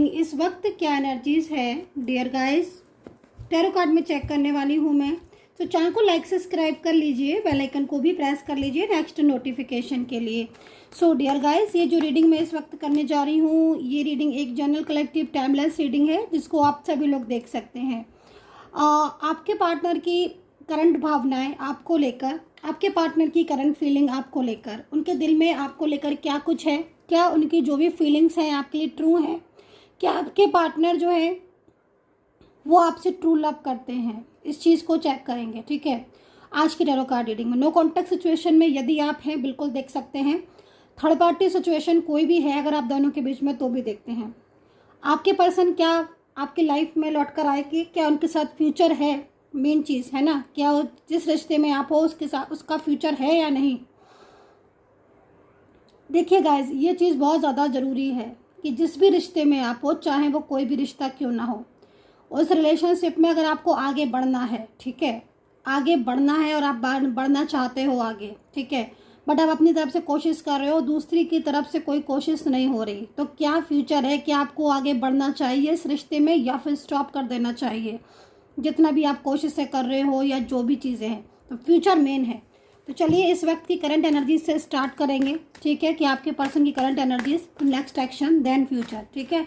Reading इस वक्त क्या एनर्जीज है डियर गाइस, टैरो कार्ड में चेक करने वाली हूँ मैं। तो चैनल को लाइक सब्सक्राइब कर लीजिए, बेल आइकन को भी प्रेस कर लीजिए नेक्स्ट नोटिफिकेशन के लिए। सो डियर गाइस, ये जो रीडिंग मैं इस वक्त करने जा रही हूँ, ये रीडिंग एक जनरल कलेक्टिव टाइमलेस रीडिंग है जिसको आप सभी लोग देख सकते हैं। आपके पार्टनर की करंट भावनाएं आपको लेकर, आपके पार्टनर की करंट फीलिंग आपको लेकर, उनके दिल में आपको लेकर क्या कुछ है, क्या उनकी जो भी फीलिंग्स हैं आपके लिए ट्रू हैं, क्या आपके पार्टनर जो है वो आपसे ट्रू लव करते हैं, इस चीज़ को चेक करेंगे। ठीक है, आज की टैरो कार्ड रीडिंग में नो कॉन्टेक्ट सिचुएशन में यदि आप हैं बिल्कुल देख सकते हैं। थर्ड पार्टी सिचुएशन कोई भी है अगर आप दोनों के बीच में तो भी देखते हैं। आपके पर्सन क्या आपकी लाइफ में लौट कर आए कि क्या उनके साथ फ्यूचर है, मेन चीज़ है ना, क्या जिस रिश्ते में आप हो उसके साथ उसका फ्यूचर है या नहीं। देखिए गाइज, ये चीज़ बहुत ज़्यादा ज़रूरी है कि जिस भी रिश्ते में आप हो, चाहे वो कोई भी रिश्ता क्यों ना हो, उस रिलेशनशिप में अगर आपको आगे बढ़ना है, ठीक है, आगे बढ़ना है और आप बढ़ना चाहते हो आगे, ठीक है, बट आप अपनी तरफ से कोशिश कर रहे हो, दूसरी की तरफ से कोई कोशिश नहीं हो रही, तो क्या फ्यूचर है, क्या आपको आगे बढ़ना चाहिए इस रिश्ते में या फिर स्टॉप कर देना चाहिए जितना भी आप कोशिशें कर रहे हो या जो भी चीज़ें हैं, तो फ्यूचर मेन है। तो चलिए इस वक्त की करंट एनर्जी से स्टार्ट करेंगे। ठीक है, कि आपके पर्सन की current energies, next action, then future. ठीक है,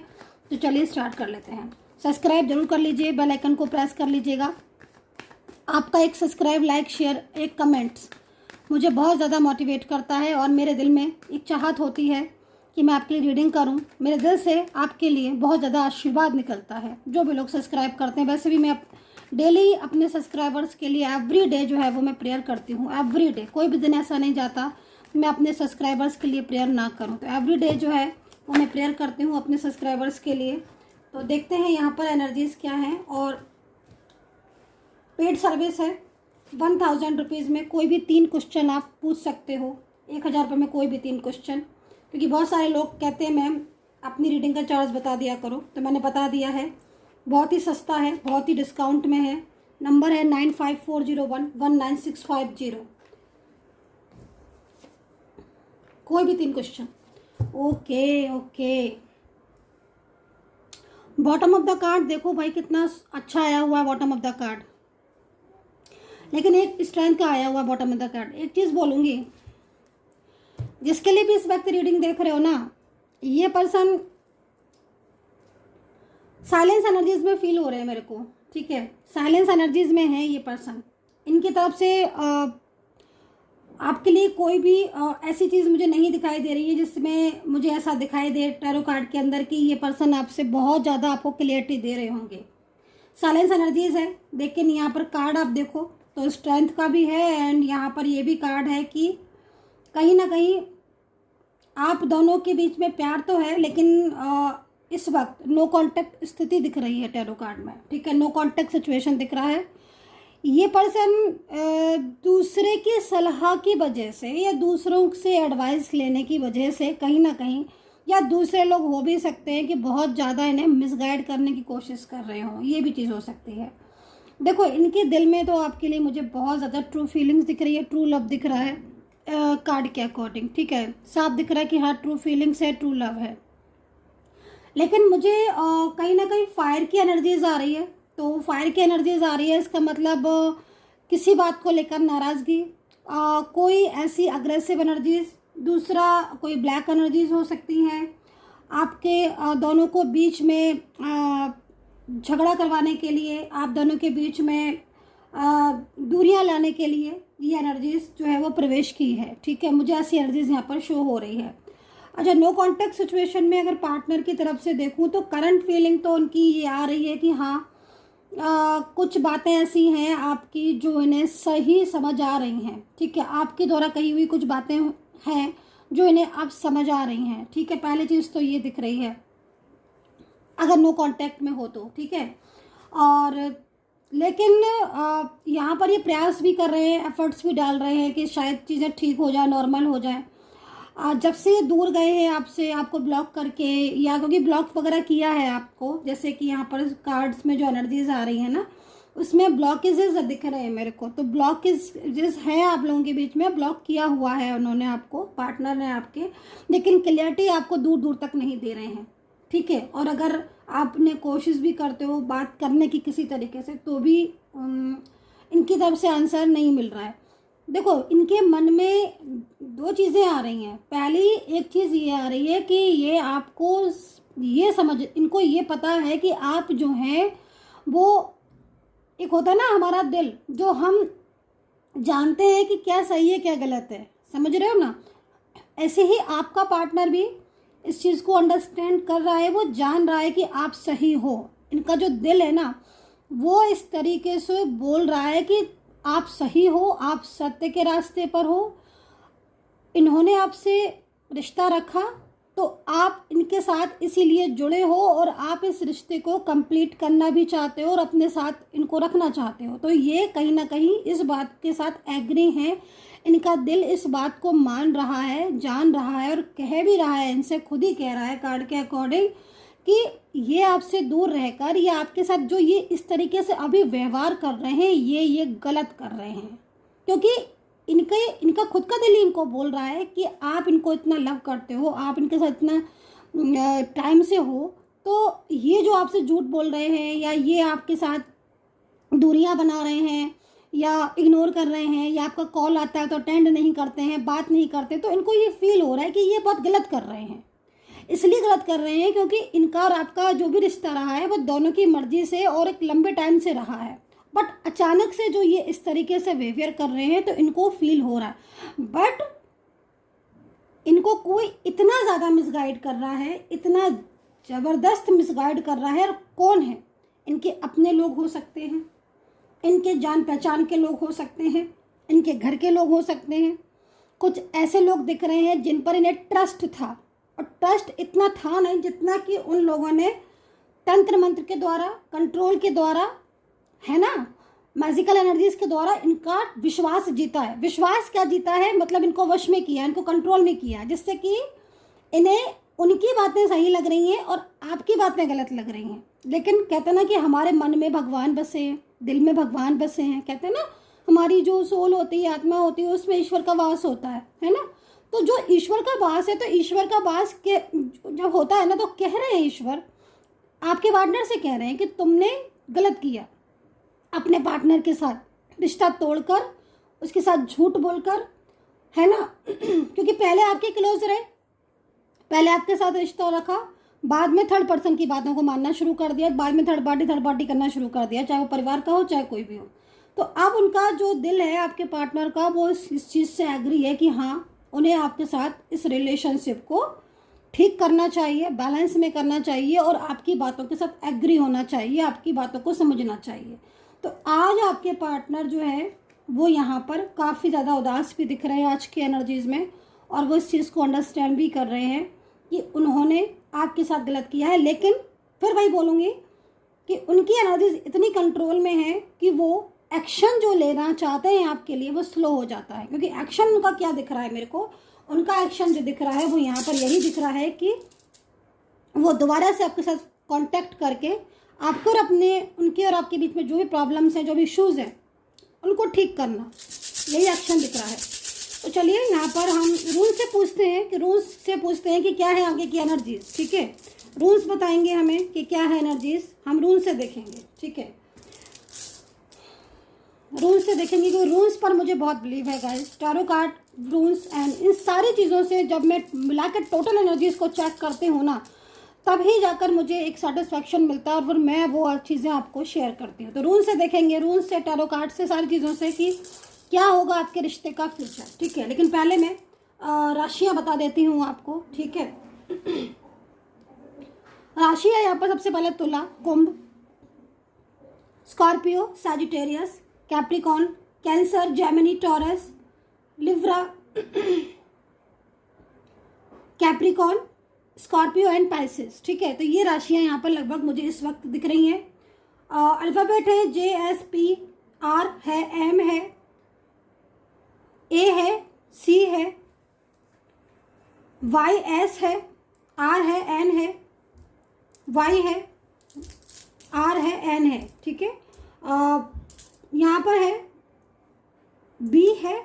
तो चलिए स्टार्ट कर लेते हैं। सब्सक्राइब जरूर कर लीजिए, बेल आइकन को प्रेस कर लीजिएगा। आपका एक सब्सक्राइब, लाइक, शेयर, एक कमेंट्स मुझे बहुत ज़्यादा मोटिवेट करता है और मेरे दिल में एक चाहत होती है कि मैं आपके लिए रीडिंग करूं। मेरे दिल से आपके लिए बहुत ज़्यादा आशीर्वाद निकलता है जो भी लोग सब्सक्राइब करते हैं। वैसे भी मैं डेली अपने सब्सक्राइबर्स के लिए एवरी डे जो है वो मैं प्रेयर करती हूँ। एवरी डे, कोई भी दिन ऐसा नहीं जाता मैं अपने सब्सक्राइबर्स के लिए प्रेयर ना करूँ। तो एवरी डे जो है वो मैं प्रेयर करती हूँ अपने सब्सक्राइबर्स के लिए। तो देखते हैं यहाँ पर एनर्जीज क्या हैं। और पेड सर्विस है 1000 रुपीज़ में कोई भी 3 क्वेश्चन आप पूछ सकते हो। 1000 रुपये में कोई भी 3 क्वेश्चन, क्योंकि बहुत सारे लोग कहते हैं मैम अपनी रीडिंग का चार्ज बता दिया करो, तो मैंने बता दिया है। बहुत ही सस्ता है, बहुत ही डिस्काउंट में है। नंबर है 9540119650। कोई भी 3 question. Okay okay, bottom of the card देखो भाई कितना अच्छा आया हुआ है बॉटम ऑफ द कार्ड, लेकिन एक स्ट्रेंथ का आया हुआ बॉटम ऑफ द कार्ड। एक चीज़ बोलूँगी, जिसके लिए भी इस वक्त रीडिंग देख रहे हो ना, ये पर्सन साइलेंस एनर्जीज में फील हो रहे हैं मेरे को। ठीक है, साइलेंस एनर्जीज में है ये पर्सन। इनकी तरफ से आपके लिए कोई भी ऐसी चीज़ मुझे नहीं दिखाई दे रही है जिसमें मुझे ऐसा दिखाई दे टैरो कार्ड के अंदर कि ये पर्सन आपसे बहुत ज़्यादा आपको क्लियरिटी दे रहे होंगे। साइलेंस एनर्जीज है, लेकिन यहाँ पर कार्ड आप देखो तो स्ट्रेंथ का भी है एंड यहाँ पर ये भी कार्ड है कि कहीं ना कहीं आप दोनों के बीच में प्यार तो है, लेकिन इस वक्त नो कांटेक्ट स्थिति दिख रही है टैरो कार्ड में। ठीक है, नो कांटेक्ट सिचुएशन दिख रहा है। ये पर्सन दूसरे की सलाह की वजह से या दूसरों से एडवाइस लेने की वजह से कहीं ना कहीं, या दूसरे लोग हो भी सकते हैं कि बहुत ज़्यादा इन्हें मिसगाइड करने की कोशिश कर रहे हों, ये भी चीज़ हो सकती है। देखो, इनके दिल में तो आपके लिए मुझे बहुत ज़्यादा ट्रू फीलिंग्स दिख रही है, ट्रू लव दिख रहा है कार्ड के अकॉर्डिंग। ठीक है, साफ दिख रहा है कि हाँ ट्रू फीलिंग्स है, ट्रू लव है, लेकिन मुझे कहीं ना कहीं फायर की एनर्जीज आ रही है। तो फायर की एनर्जीज आ रही है, इसका मतलब किसी बात को लेकर नाराज़गी, कोई ऐसी अग्रेसिव एनर्जीज, दूसरा कोई ब्लैक एनर्जीज हो सकती हैं आपके दोनों को बीच में झगड़ा करवाने के लिए, आप दोनों के बीच में दूरियां लाने के लिए ये एनर्जीज जो है वो प्रवेश की है। ठीक है, मुझे ऐसी एनर्जीज यहाँ पर शो हो रही है। अच्छा, नो कॉन्टेक्ट सिचुएशन में अगर पार्टनर की तरफ से देखूं तो करंट फीलिंग तो उनकी ये आ रही है कि हाँ कुछ बातें ऐसी हैं आपकी जो इन्हें सही समझ आ रही हैं। ठीक है, आपके द्वारा कही हुई कुछ बातें हैं जो इन्हें अब समझ आ रही हैं। ठीक है, पहली चीज़ तो ये दिख रही है अगर नो कांटेक्ट में हो तो। ठीक है, और लेकिन यहाँ पर ये प्रयास भी कर रहे हैं, एफर्ट्स भी डाल रहे हैं कि शायद चीज़ें ठीक हो जाए, नॉर्मल हो जाए। जब से ये दूर गए हैं आपसे, आपको ब्लॉक करके, या क्योंकि ब्लॉक वगैरह किया है आपको, जैसे कि यहाँ पर कार्ड्स में जो एनर्जीज आ रही है ना, उसमें ब्लॉकेजेस दिख रहे हैं मेरे को। तो ब्लॉकेजेस है आप लोगों के बीच में, ब्लॉक किया हुआ है उन्होंने आपको, पार्टनर ने आपके, लेकिन क्लियरिटी आपको दूर दूर तक नहीं दे रहे हैं। ठीक है। और अगर आपने कोशिश भी करते हो बात करने की किसी तरीके से, तो भी इनकी तरफ से आंसर नहीं मिल रहा है। देखो, इनके मन में दो चीज़ें आ रही हैं। पहली एक चीज़ ये आ रही है कि ये आपको ये इनको ये पता है कि आप जो हैं वो, एक होता है ना हमारा दिल, जो हम जानते हैं कि क्या सही है क्या गलत है, समझ रहे हो ना। ऐसे ही आपका पार्टनर भी इस चीज़ को अंडरस्टैंड कर रहा है, वो जान रहा है कि आप सही हो। इनका जो दिल है ना, वो इस तरीके से बोल रहा है कि आप सही हो, आप सत्य के रास्ते पर हो। इन्होंने आपसे रिश्ता रखा तो आप इनके साथ इसीलिए जुड़े हो, और आप इस रिश्ते को कंप्लीट करना भी चाहते हो और अपने साथ इनको रखना चाहते हो। तो ये कहीं ना कहीं इस बात के साथ एग्री हैं। इनका दिल इस बात को मान रहा है, जान रहा है, और कह भी रहा है, इनसे खुद ही कह रहा है कार्ड के अकॉर्डिंग कि ये आपसे दूर रहकर ये आपके साथ जो ये इस तरीके से अभी व्यवहार कर रहे हैं, ये गलत कर रहे हैं। क्योंकि इनका खुद का दिल इनको बोल रहा है कि आप इनको इतना लव करते हो, आप इनके साथ इतना टाइम से हो, तो ये जो आपसे झूठ बोल रहे हैं, या ये आपके साथ दूरियां बना रहे हैं, या इग्नोर कर रहे हैं, या आपका कॉल आता है तो अटेंड नहीं करते हैं, बात नहीं करते, तो इनको ये फील हो रहा है कि ये बहुत गलत कर रहे हैं। इसलिए गलत कर रहे हैं क्योंकि इनका और आपका जो भी रिश्ता रहा है वो दोनों की मर्जी से और एक लंबे टाइम से रहा है। बट अचानक से जो ये इस तरीके से बिहेवियर कर रहे हैं, तो इनको फील हो रहा है। बट इनको कोई इतना ज़्यादा मिसगाइड कर रहा है, इतना ज़बरदस्त मिसगाइड कर रहा है। और कौन है? इनके अपने लोग हो सकते हैं, इनके जान पहचान के लोग हो सकते हैं, इनके घर के लोग हो सकते हैं। कुछ ऐसे लोग दिख रहे हैं जिन पर इन्हें ट्रस्ट था, और ट्रस्ट इतना था नहीं जितना कि उन लोगों ने तंत्र मंत्र के द्वारा, कंट्रोल के द्वारा, है ना, मैजिकल एनर्जीज के द्वारा इनका विश्वास जीता है। विश्वास क्या जीता है? मतलब इनको वश में किया, इनको कंट्रोल में किया, जिससे कि इन्हें उनकी बातें सही लग रही हैं और आपकी बातें गलत लग रही हैं। लेकिन कहते हैं ना कि हमारे मन में भगवान बसे हैं, दिल में भगवान बसे हैं। कहते हैं ना हमारी जो सोल होती है, आत्मा होती है, उसमें ईश्वर का वास होता है ना। तो जो ईश्वर का वास है, तो ईश्वर का वास के जब होता है ना, तो कह रहे हैं ईश्वर आपके पार्टनर से कह रहे हैं कि तुमने गलत किया, अपने पार्टनर के साथ रिश्ता तोड़कर, उसके साथ झूठ बोलकर, है ना। क्योंकि पहले आपके क्लोज रहे, पहले आपके साथ रिश्ता रखा, बाद में थर्ड पर्सन की बातों को मानना शुरू कर दिया, बाद में थर्ड पार्टी करना शुरू कर दिया, चाहे वो परिवार का हो चाहे कोई भी हो। तो अब उनका जो दिल है आपके पार्टनर का, वो इस चीज़ से एग्री है कि हाँ, उन्हें आपके साथ इस रिलेशनशिप को ठीक करना चाहिए, बैलेंस में करना चाहिए, और आपकी बातों के साथ एग्री होना चाहिए, आपकी बातों को समझना चाहिए। तो आज आपके पार्टनर जो है वो यहाँ पर काफ़ी ज़्यादा उदास भी दिख रहे हैं आज की एनर्जीज़ में, और वो इस चीज़ को अंडरस्टैंड भी कर रहे हैं कि उन्होंने आपके साथ गलत किया है। लेकिन फिर वही बोलूँगी कि उनकी एनर्जीज इतनी कंट्रोल में है कि वो एक्शन जो लेना चाहते हैं आपके लिए, वो स्लो हो जाता है। क्योंकि एक्शन उनका क्या दिख रहा है मेरे को, उनका एक्शन जो दिख रहा है वो यहाँ पर यही दिख रहा है कि वो दोबारा से आपके साथ कांटेक्ट करके आपको और उनके और आपके बीच में जो भी प्रॉब्लम्स हैं, जो भी इश्यूज़ हैं, उनको ठीक करना, यही एक्शन दिख रहा है। तो चलिए यहाँ पर हम रूल्स से पूछते हैं कि क्या है आगे की एनर्जीज। ठीक है, रूल्स बताएंगे हमें कि क्या है एनर्जीज, हम रूल्स से देखेंगे। ठीक है, रूल्स से देखेंगे क्योंकि रूल्स पर मुझे बहुत बिलीव है guys. Tarot card, rules and in सारी चीज़ों से जब मैं मिला के टोटल एनर्जीज को चेक करती हूँ ना, तभी जाकर मुझे एक सेटिस्फैक्शन मिलता है, और फिर मैं वो चीज़ें आपको शेयर करती हूँ। तो रूल्स से देखेंगे, रूल्स से, टैरो कार्ड से, सारी चीज़ों से कि क्या होगा आपके रिश्ते का फ्यूचर। ठीक है, लेकिन पहले मैं राशियाँ बता देती हूँ आपको। ठीक है, राशि है यहाँ पर सबसे पहले Tula, Kumbh, Scorpio, Sagittarius, Capricorn, Cancer, Gemini, Taurus, Libra, Capricorn, Scorpio and Pisces. ठीक है, तो ये राशियाँ यहाँ पर लगभग मुझे इस वक्त दिख रही हैं। अल्फ़ाबेट है JSP, R है, M है, A है, C है, YS है, R है, N है, Y है, R है, N है। ठीक है, यहाँ पर है B है,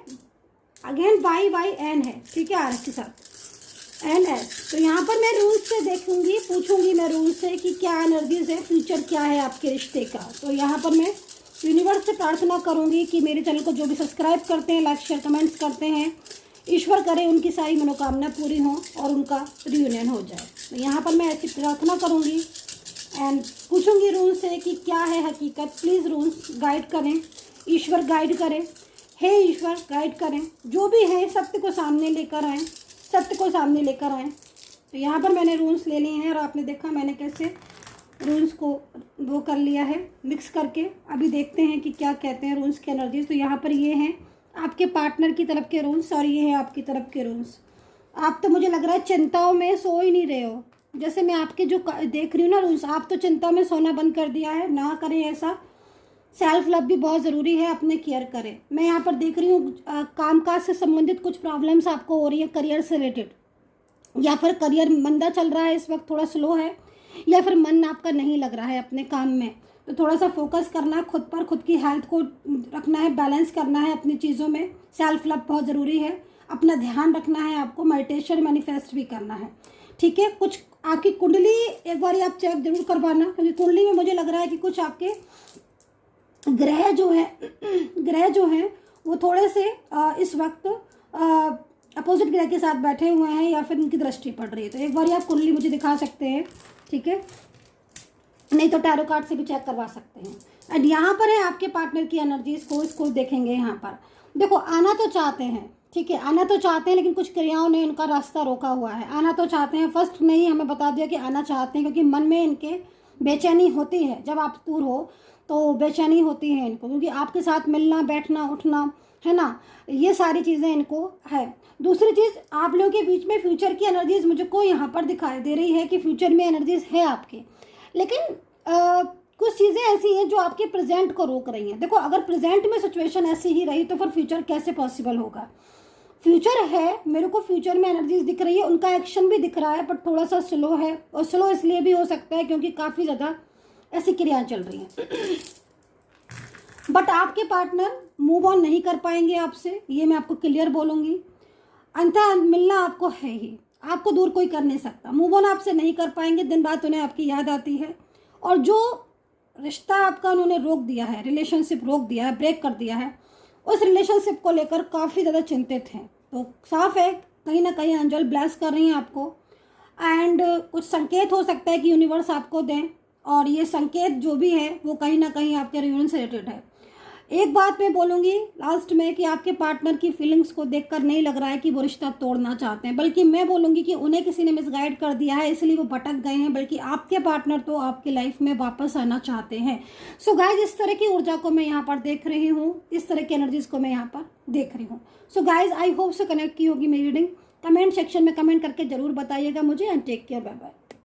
अगेन Y, N है। ठीक है, R के साथ एंड एस। तो यहाँ पर मैं रूल्स से देखूंगी, पूछूंगी मैं रूल्स से कि क्या एनर्जीज है, फ्यूचर क्या है आपके रिश्ते का। तो यहाँ पर मैं यूनिवर्स से प्रार्थना करूंगी कि मेरे चैनल को जो भी सब्सक्राइब करते हैं, लाइक शेयर कमेंट्स करते हैं, ईश्वर करे उनकी सारी मनोकामना पूरी हो और उनका रियूनियन हो जाए। तो यहाँ पर मैं ऐसी प्रार्थना करूंगी एंड पूछूंगी रूल्स से कि क्या है हकीकत। प्लीज़ रूल्स गाइड करें, ईश्वर गाइड करें, हे ईश्वर गाइड करें, जो भी है सत्य को सामने लेकर आएँ, सत्य को सामने लेकर आएँ। तो यहाँ पर मैंने रूल्स ले लिए हैं और आपने देखा मैंने कैसे रूल्स को वो कर लिया है मिक्स करके। अभी देखते हैं कि क्या कहते हैं रूल्स की एनर्जीज। तो यहाँ पर ये हैं आपके पार्टनर की तरफ के रूल्स और ये हैं आपकी तरफ के रूल्स। आप तो मुझे लग रहा है चिंताओं में सो ही नहीं रहे हो। जैसे मैं आपके जो देख रही हूँ ना रूल्स, आप तो चिंता में सोना बंद कर दिया है। ना करें ऐसा। सेल्फ लव भी बहुत ज़रूरी है, अपने केयर करें। मैं यहाँ पर देख रही हूँ कामकाज से संबंधित कुछ प्रॉब्लम्स आपको हो रही है, करियर से रिलेटेड, या फिर करियर मंदा चल रहा है इस वक्त, थोड़ा स्लो है, या फिर मन आपका नहीं लग रहा है अपने काम में। तो थोड़ा सा फोकस करना है खुद पर, खुद की हेल्थ को रखना है, बैलेंस करना है अपनी चीज़ों में। सेल्फ लव बहुत ज़रूरी है, अपना ध्यान रखना है आपको, मेडिटेशन मैनिफेस्ट भी करना है। ठीक है, कुछ आपकी कुंडली एक बार आप चेक जरूर करवाना, क्योंकि कुंडली में मुझे लग रहा है कि कुछ आपके ग्रह जो हैं वो थोड़े से इस वक्त अपोजिट ग्रह के साथ बैठे हुए हैं या फिर उनकी दृष्टि पड़ रही है। तो एक बार आप कुंडली मुझे दिखा सकते हैं, ठीक है, नहीं तो टैरो कार्ड से भी चेक करवा सकते हैं। एंड यहाँ पर है आपके पार्टनर की एनर्जीज को, इसको देखेंगे। यहाँ पर देखो, आना तो चाहते हैं, ठीक है, आना तो चाहते हैं, लेकिन कुछ क्रियाओं ने इनका रास्ता रोका हुआ है। आना तो चाहते हैं, फर्स्ट नहीं हमें बता दिया कि आना चाहते हैं, क्योंकि मन में इनके बेचैनी होती है। जब आप दूर हो तो बेचैनी होती है इनको, क्योंकि आपके साथ मिलना, बैठना, उठना, है ना, ये सारी चीज़ें इनको है। दूसरी चीज़, आप लोगों के बीच में फ्यूचर की एनर्जीज मुझको यहाँ पर दिखाई दे रही है कि फ्यूचर में एनर्जीज है आपके, लेकिन कुछ चीज़ें ऐसी हैं जो आपके प्रेजेंट को रोक रही हैं। देखो, अगर प्रेजेंट में सिचुएशन ऐसी ही रही तो फिर फ्यूचर कैसे पॉसिबल होगा। फ्यूचर है, मेरे को फ्यूचर में एनर्जीज दिख रही है, उनका एक्शन भी दिख रहा है, बट थोड़ा सा स्लो है। और स्लो इसलिए भी हो सकता है क्योंकि काफ़ी ज़्यादा ऐसी क्रियाएं चल रही हैं। बट आपके पार्टनर मूव ऑन नहीं कर पाएंगे आपसे, ये मैं आपको क्लियर बोलूँगी। अंततः मिलना आपको है ही, आपको दूर कोई कर नहीं सकता। मूव ऑन आपसे नहीं कर पाएंगे, दिन रात उन्हें आपकी याद आती है। और जो रिश्ता आपका उन्होंने रोक दिया है, रिलेशनशिप रोक दिया है, ब्रेक कर दिया है, उस रिलेशनशिप को लेकर काफ़ी ज़्यादा चिंतित हैं। तो साफ है, कहीं ना कहीं एंजल ब्लेस कर रही हैं आपको। एंड कुछ संकेत हो सकता है कि यूनिवर्स आपको दें, और ये संकेत जो भी है वो कहीं ना कहीं आपके रियूनियन से रिलेटेड है। एक बात मैं बोलूँगी लास्ट में कि आपके पार्टनर की फीलिंग्स को देखकर नहीं लग रहा है कि वो रिश्ता तोड़ना चाहते हैं, बल्कि मैं बोलूँगी कि उन्हें किसी ने मिसगाइड कर दिया है, इसलिए वो भटक गए हैं। बल्कि आपके पार्टनर तो आपकी लाइफ में वापस आना चाहते हैं। सो गाइज, इस तरह की ऊर्जा को मैं यहाँ पर देख रही हूँ, इस तरह की एनर्जीज को मैं यहाँ पर देख रही हूँ। सो गाइज, आई होप से कनेक्ट की होगी मेरी रीडिंग। कमेंट सेक्शन में कमेंट करके जरूर बताइएगा मुझे। And take care, bye bye.